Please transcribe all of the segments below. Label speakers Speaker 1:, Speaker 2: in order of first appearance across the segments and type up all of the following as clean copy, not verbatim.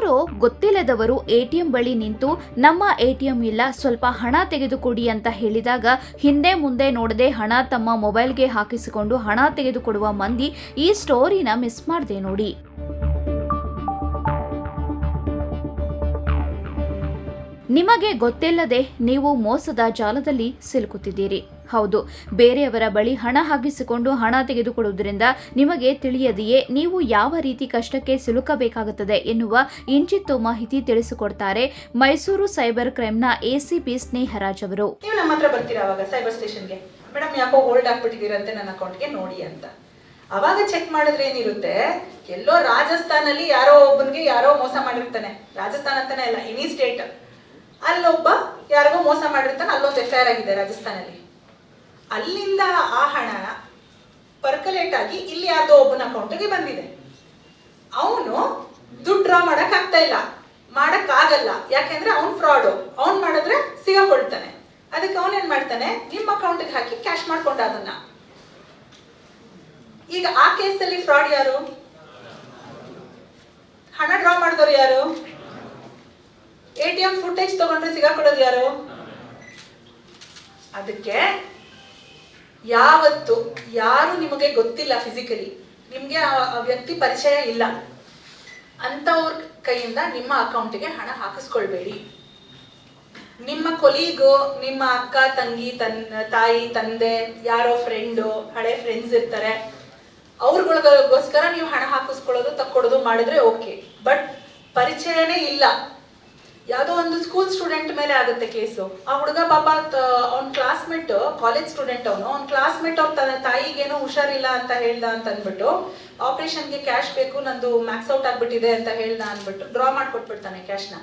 Speaker 1: ಯಾರೋ ಗೊತ್ತಿಲ್ಲದವರು ಎಟಿಎಂ ಬಳಿ ನಿಂತು ನಮ್ಮ ಎಟಿಎಂ ಇಲ್ಲ, ಸ್ವಲ್ಪ ಹಣ ತೆಗೆದುಕೊಡಿ ಅಂತ ಹೇಳಿದಾಗ ಹಿಂದೆ ಮುಂದೆ ನೋಡದೆ ಹಣ ತಮ್ಮ ಮೊಬೈಲ್ಗೆ ಹಾಕಿಸಿಕೊಂಡು ಹಣ ತೆಗೆದುಕೊಡುವ ಮಂದಿ ಈ ಸ್ಟೋರಿನ ಮಿಸ್ ಮಾಡ್ದೆ ನೋಡಿ. ನಿಮಗೆ ಗೊತ್ತಿಲ್ಲದೆ ನೀವು ಮೋಸದ ಜಾಲದಲ್ಲಿ ಸಿಲುಕುತ್ತಿದ್ದೀರಿ. ಹೌದು, ಬೇರೆಯವರ ಬಳಿ ಹಣ ಹಾಕಿಸಿಕೊಂಡು ಹಣ ತೆಗೆದುಕೊಳ್ಳುವುದರಿಂದ ನಿಮಗೆ ತಿಳಿಯದೆಯೇ ನೀವು ಯಾವ ರೀತಿ ಕಷ್ಟಕ್ಕೆ ಸಿಲುಕಬೇಕಾಗುತ್ತದೆ ಎನ್ನುವ ಇಂಚಿತ್ತು ಮಾಹಿತಿ ತಿಳಿಸಿಕೊಡ್ತಾರೆ ಮೈಸೂರು ಸೈಬರ್ ಕ್ರೈಮ್ನ ಎಸಿಪಿ ಸ್ನೇಹರಾಜ್ ಅವರು.
Speaker 2: ನೀವು ನಮ್ಮ ಹತ್ರ ಬರ್ತೀರಾ ಅವಾಗ ಸೈಬರ್ ಸ್ಟೇಷನ್ಗೆ, ಮೇಡಮ್ ಯಾಕೋ ಹೋಲ್ಡ್ ಆಗ್ಬಿಟ್ಟಿದ್ದೀರಂತೆ ನನ್ನ ಅಕೌಂಟ್ಗೆ ನೋಡಿ ಅಂತ. ಅವಾಗ ಚೆಕ್ ಮಾಡಿದ್ರೆ ಏನಿರುತ್ತೆ, ಎಲ್ಲೋ ರಾಜಸ್ಥಾನಲ್ಲಿ ಯಾರೋ ಒಬ್ಬನಿಗೆ ಯಾರೋ ಮೋಸ ಮಾಡಿರ್ತಾನೆ. ರಾಜಸ್ಥಾನ ಅಂತಾನೆ ಅಲ್ಲ, ಎನಿ ಸ್ಟೇಟ್, ಅಲ್ಲೊಬ್ಬ ಯಾರಿಗೋ ಮೋಸ ಮಾಡಿರ್ತಾನೆ, ಅಲ್ಲೊಂದು FIR ಆಗಿದೆ ರಾಜಸ್ಥಾನಲ್ಲಿ. ಅಲ್ಲಿಂದ ಆ ಹಣ ಪರ್ಕಲೇಟ್ ಆಗಿ ಇಲ್ಲಿ ಯಾವ್ದೋ ಒಬ್ಬನ ಅಕೌಂಟ್ಗೆ ಬಂದಿದೆ. ಅವನು ದುಡ್ಡು ಡ್ರಾ ಮಾಡಕ್ ಆಗ್ತಾ ಇಲ್ಲ, ಮಾಡಕ್ ಆಗಲ್ಲ, ಯಾಕೆಂದ್ರೆ ಅವ್ನು ಫ್ರಾಡು. ಅವ್ನು ಮಾಡಿದ್ರೆ ಸಿಗಾಕೊಳ್ತಾನೆ. ಅದಕ್ಕೆ ಅವನೇನ್ ಮಾಡ್ತಾನೆ, ನಿಮ್ಮ ಅಕೌಂಟ್ಗೆ ಹಾಕಿ ಕ್ಯಾಶ್ ಮಾಡ್ಕೊಂಡ ಅದನ್ನ. ಈಗ ಆ ಕೇಸಲ್ಲಿ ಫ್ರಾಡ್ ಯಾರು? ಹಣ ಡ್ರಾ ಮಾಡಿದವರು ಯಾರು? ಎಟಿಎಂ ಫುಟೇಜ್ ತಗೊಂಡ್ರೆ ಸಿಗಾಕೊಳ್ಳೋದು ಯಾರು? ಅದಕ್ಕೆ ಯಾವತ್ತು ಯಾರು ನಿಮಗೆ ಗೊತ್ತಿಲ್ಲ, ಫಿಸಿಕಲಿ ನಿಮ್ಗೆ ಆ ವ್ಯಕ್ತಿ ಪರಿಚಯ ಇಲ್ಲ ಅಂತವ್ರ ಕೈಯಿಂದ ನಿಮ್ಮ ಅಕೌಂಟಿಗೆ ಹಣ ಹಾಕಿಸ್ಕೊಳ್ಬೇಡಿ. ನಿಮ್ಮ ಕೊಲೀಗು, ನಿಮ್ಮ ಅಕ್ಕ ತಂಗಿ, ತಾಯಿ ತಂದೆ, ಯಾರೋ ಫ್ರೆಂಡು, ಹಳೆ ಫ್ರೆಂಡ್ಸ್ ಇರ್ತಾರೆ, ಅವ್ರಗಳಿಗೋಸ್ಕರ ನೀವು ಹಣ ಹಾಕಿಸ್ಕೊಳ್ಳೋದು ತಕ್ಕೊಡೋದು ಮಾಡಿದ್ರೆ ಓಕೆ. ಬಟ್ ಪರಿಚಯನೇ ಇಲ್ಲ, ಯಾವುದೋ ಒಂದು ಸ್ಕೂಲ್ ಸ್ಟೂಡೆಂಟ್ ಮೇಲೆ ಆಗುತ್ತೆ ಕೇಸು. ಆ ಹುಡುಗ ಪಾಪ ಅವ್ನ ಕ್ಲಾಸ್ಮೇಟ್, ಕಾಲೇಜ್ ಸ್ಟೂಡೆಂಟ್, ಅವ್ನ ಕ್ಲಾಸ್ಮೇಟ್ ಅವ್ರ ತನ್ನ ತಾಯಿಗೇನೋ ಹುಷಾರಿಲ್ಲ ಅಂತ ಹೇಳ್ದ ಅಂತ ಅಂದ್ಬಿಟ್ಟು ಆಪರೇಷನ್ಗೆ ಕ್ಯಾಶ್ ಬೇಕು, ನಂದು ಮ್ಯಾಕ್ಸ್ ಔಟ್ ಆಗ್ಬಿಟ್ಟಿದೆ ಅಂತ ಹೇಳ್ದ ಅಂದ್ಬಿಟ್ಟು ಡ್ರಾ ಮಾಡ್ಕೊಟ್ಬಿಡ್ತಾನೆ ಕ್ಯಾಶ್ನ.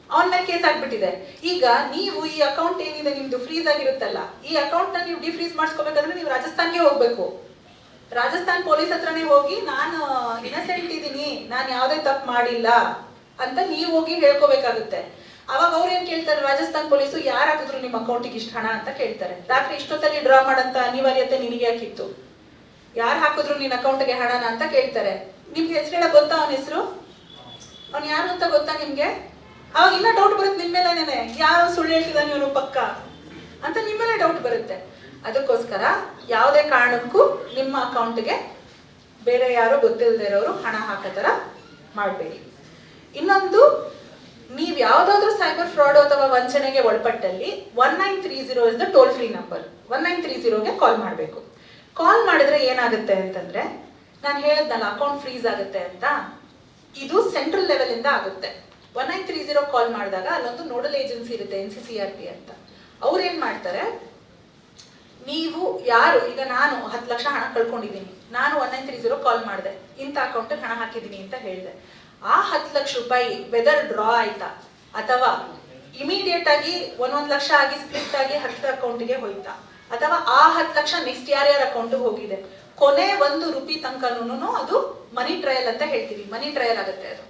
Speaker 2: ಅವನ ಮೇಲೆ ಕೇಸ್ ಆಗ್ಬಿಟ್ಟಿದೆ. ಈಗ ನೀವು ಈ ಅಕೌಂಟ್ ಏನಿದೆ ನಿಮ್ದು ಫ್ರೀಸ್ ಆಗಿರುತ್ತಲ್ಲ, ಈ ಅಕೌಂಟ್ ನ ನೀವು ಡಿಫ್ರೀಸ್ ಮಾಡಿಸ್ಕೋಬೇಕಂದ್ರೆ ನೀವು ರಾಜಸ್ಥಾನ್ಗೆ ಹೋಗ್ಬೇಕು. ರಾಜಸ್ಥಾನ್ ಪೊಲೀಸ್ ಹತ್ರನೇ ಹೋಗಿ ನಾನು ಇನ್ನಸೆಂಟ್ ಇದ್ದೀನಿ, ನಾನು ಯಾವುದೇ ತಪ್ಪು ಮಾಡಿಲ್ಲ ಅಂತ ನೀವು ಹೋಗಿ ಹೇಳ್ಕೋಬೇಕಾಗುತ್ತೆ. ಅವಾಗ ಅವ್ರು ಏನ್ ಕೇಳ್ತಾರೆ, ರಾಜಸ್ಥಾನ್ ಪೊಲೀಸು ಯಾರು ಹಾಕಿದ್ರು ನಿಮ್ಮ ಅಕೌಂಟಿಗೆ ಇಷ್ಟು ಹಣ ಅಂತ ಕೇಳ್ತಾರೆ. ರಾತ್ರಿ ಇಷ್ಟೊತ್ತಲ್ಲಿ ಡ್ರಾ ಮಾಡಂತ ಅನಿವಾರ್ಯತೆ ನಿನಗೆ ಯಾಕಿತ್ತು? ಯಾರು ಹಾಕಿದ್ರು ನಿನ್ನ ಅಕೌಂಟ್ಗೆ ಹಣನ ಅಂತ ಕೇಳ್ತಾರೆ. ನಿಮ್ಗೆ ಹೆಸರು ಹೇಳ ಗೊತ್ತಾ? ಅವನ ಹೆಸರು, ಅವ್ನು ಯಾರು ಅಂತ ಗೊತ್ತಾ ನಿಮ್ಗೆ? ಅವಾಗ ಇನ್ನ ಡೌಟ್ ಬರುತ್ತೆ ನಿಮ್ಮ ಮೇಲೇನೆ, ಯಾರು ಸುಳ್ಳು ಹೇಳ್ತಿದ್ದಾನೆ ಇವನು ಪಕ್ಕ ಅಂತ ನಿಮ್ಮ ಮೇಲೆ ಡೌಟ್ ಬರುತ್ತೆ. ಅದಕ್ಕೋಸ್ಕರ ಯಾವುದೇ ಕಾರಣಕ್ಕೂ ನಿಮ್ಮ ಅಕೌಂಟ್ಗೆ ಬೇರೆ ಯಾರು ಗೊತ್ತಿಲ್ಲದೆ ಇರೋರು ಹಣ ಹಾಕೋ ಥರ ಮಾಡಬೇಡಿ. ಇನ್ನೊಂದು, ನೀವು ಯಾವುದಾದ್ರೂ ಸೈಬರ್ ಫ್ರಾಡ್ ಅಥವಾ ವಂಚನೆಗೆ ಒಳಪಟ್ಟಲ್ಲಿ 1930 is the toll free number. 1930ಗೆ ಕಾಲ್ ಮಾಡಬೇಕು. ಕಾಲ್ ಮಾಡಿದ್ರೆ ಏನಾಗುತ್ತೆ ಅಂತಂದ್ರೆ, ನಾನು ಹೇಳಿದ್ನಲ್ಲ ಅಕೌಂಟ್ ಫ್ರೀಸ್ ಆಗುತ್ತೆ ಅಂತ, ಇದು ಸೆಂಟ್ರಲ್ ಲೆವೆಲ್ ಇಂದ ಆಗುತ್ತೆ. 1930 ಕಾಲ್ ಮಾಡಿದಾಗ ಅಲ್ಲೊಂದು ನೋಡಲ್ ಏಜೆನ್ಸಿ ಇರುತ್ತೆ, NCCRP ಅಂತ. ಅವ್ರು ಏನ್ ಮಾಡ್ತಾರೆ, ನೀವು ಯಾರು, ಈಗ ನಾನು 10 ಲಕ್ಷ ಹಣ ಕಳ್ಕೊಂಡಿದ್ದೀನಿ, ನಾನು 1930 ಕಾಲ್ ಮಾಡಿದೆ, ಇಂಥ ಅಕೌಂಟಿಗೆ ಹಣ ಹಾಕಿದ್ದೀನಿ ಅಂತ ಹೇಳಿದೆ. ಆ 10 ಲಕ್ಷ ರೂಪಾಯಿ ವೆದರ್ ಡ್ರಾ ಆಯ್ತಾ ಅಥವಾ ಇಮಿಡಿಯೇಟ್ ಆಗಿ 1 ಲಕ್ಷ ಆಗಿ ಸ್ಪ್ಲಿಟ್ ಆಗಿ 10 ಅಕೌಂಟ್ಗೆ ಹೋಯ್ತಾ, ಅಥವಾ ಆ 10 ಲಕ್ಷ ನೆಕ್ಸ್ಟ್ ಯಾರ್ಯಾರ ಅಕೌಂಟ್ಗೆ ಹೋಗಿದೆ, ಕೊನೆ 1 ರೂಪಾಯಿ ತನಕನೂ ಅದು ಮನಿ ಟ್ರಯಲ್ ಅಂತ ಹೇಳ್ತೀವಿ, ಮನಿ ಟ್ರಯಲ್ ಆಗುತ್ತೆ ಅದು.